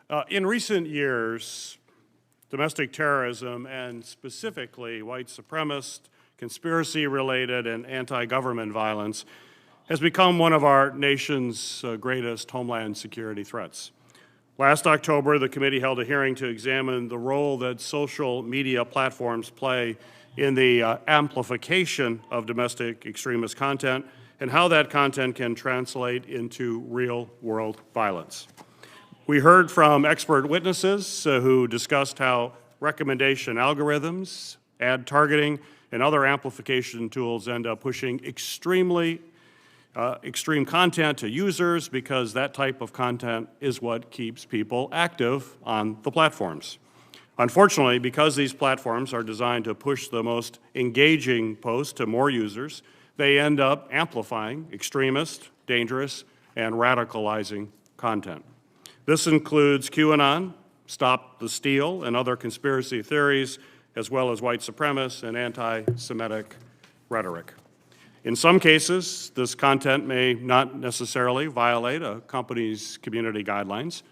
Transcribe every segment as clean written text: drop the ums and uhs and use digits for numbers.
In recent years, domestic terrorism and specifically white supremacist, conspiracy-related, and anti-government violence has become one of our nation's greatest homeland security threats. Last October, the committee held a hearing to examine the role that social media platforms play in the amplification of domestic extremist content and how that content can translate into real-world violence. We heard from expert witnesses who discussed how recommendation algorithms, ad targeting, and other amplification tools end up pushing extreme content to users because that type of content is what keeps people active on the platforms. Unfortunately, because these platforms are designed to push the most engaging posts to more users, they end up amplifying extremist, dangerous, and radicalizing content. This includes QAnon, Stop the Steal, and other conspiracy theories, as well as white supremacist and anti-Semitic rhetoric. In some cases, this content may not necessarily violate a company's community guidelines.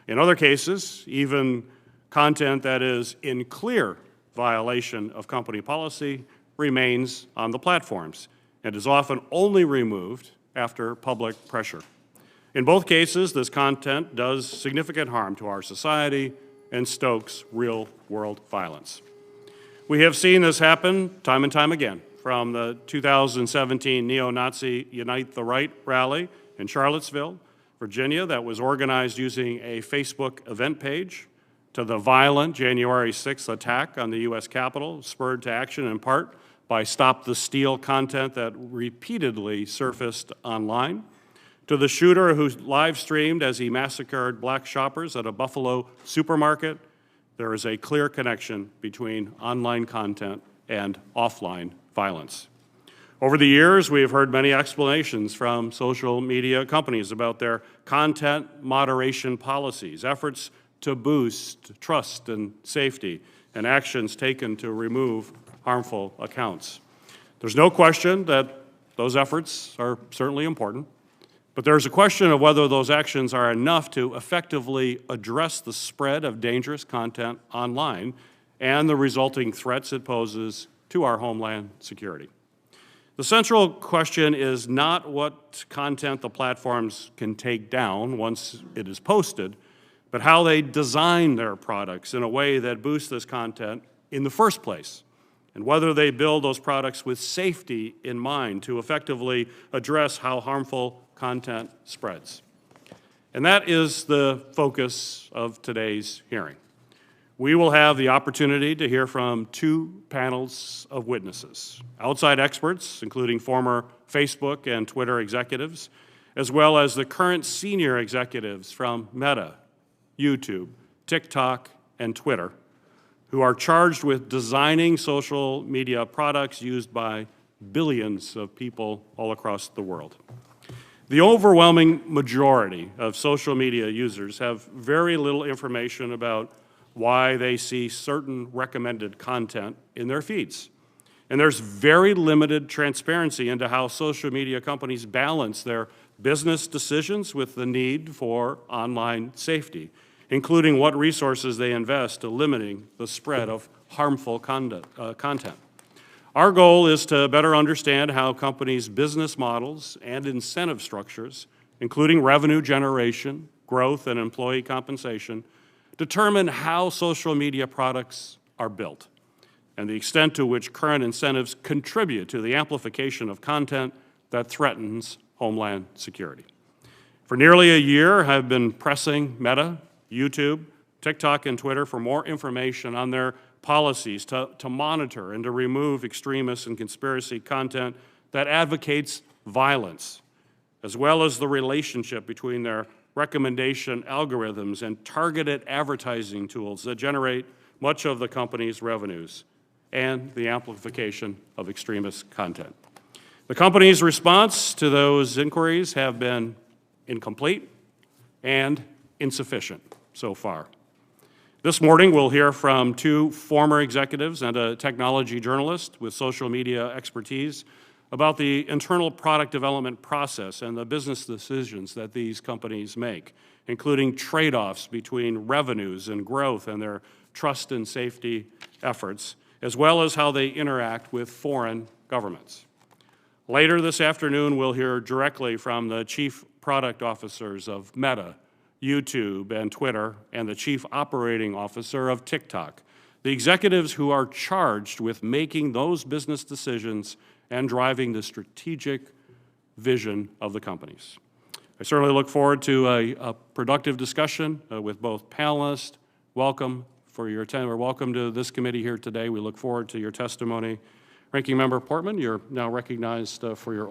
In other cases, even content that is in clear violation of company policy remains on the platforms and is often only removed after public pressure. In both cases, this content does significant harm to our society and stokes real-world violence. We have seen this happen time and time again, from the 2017 neo-Nazi Unite the Right rally in Charlottesville, Virginia, that was organized using a Facebook event page, to the violent January 6th attack on the U.S. Capitol, spurred to action in part by Stop the Steal content that repeatedly surfaced online, to the shooter who live-streamed as he massacred black shoppers at a Buffalo supermarket. There is a clear connection between online content and offline violence. Over the years, we have heard many explanations from social media companies about their content moderation policies, efforts to boost trust and safety, and actions taken to remove harmful accounts. There's no question that those efforts are certainly important, but there's a question of whether those actions are enough to effectively address the spread of dangerous content online and the resulting threats it poses to our homeland security. The central question is not what content the platforms can take down once it is posted, but how they design their products in a way that boosts this content in the first place, and whether they build those products with safety in mind to effectively address how harmful content spreads. And that is the focus of today's hearing. We will have the opportunity to hear from two panels of witnesses, outside experts, including former Facebook and Twitter executives, as well as the current senior executives from Meta, YouTube, TikTok, and Twitter, who are charged with designing social media products used by billions of people all across the world. The overwhelming majority of social media users have very little information about why they see certain recommended content in their feeds. And there's very limited transparency into how social media companies balance their business decisions with the need for online safety, including what resources they invest to limiting the spread of harmful content. Our goal is to better understand how companies' business models and incentive structures, including revenue generation, growth, and employee compensation, determine how social media products are built and the extent to which current incentives contribute to the amplification of content that threatens homeland security. For nearly a year, I've been pressing Meta, YouTube, TikTok, and Twitter for more information on their policies to monitor and to remove extremist and conspiracy content that advocates violence, as well as the relationship between their recommendation algorithms and targeted advertising tools that generate much of the company's revenues and the amplification of extremist content. The company's response to those inquiries have been incomplete and insufficient so far. This morning, we'll hear from two former executives and a technology journalist with social media expertise about the internal product development process and the business decisions that these companies make, including trade-offs between revenues and growth and their trust and safety efforts, as well as how they interact with foreign governments. Later this afternoon, we'll hear directly from the chief product officers of Meta, YouTube, and Twitter, and the chief operating officer of TikTok, the executives who are charged with making those business decisions and driving the strategic vision of the companies. I certainly look forward to a productive discussion with both panelists. Welcome for your attendance, or welcome to this committee here today. We look forward to your testimony. Ranking Member Portman, you're now recognized for your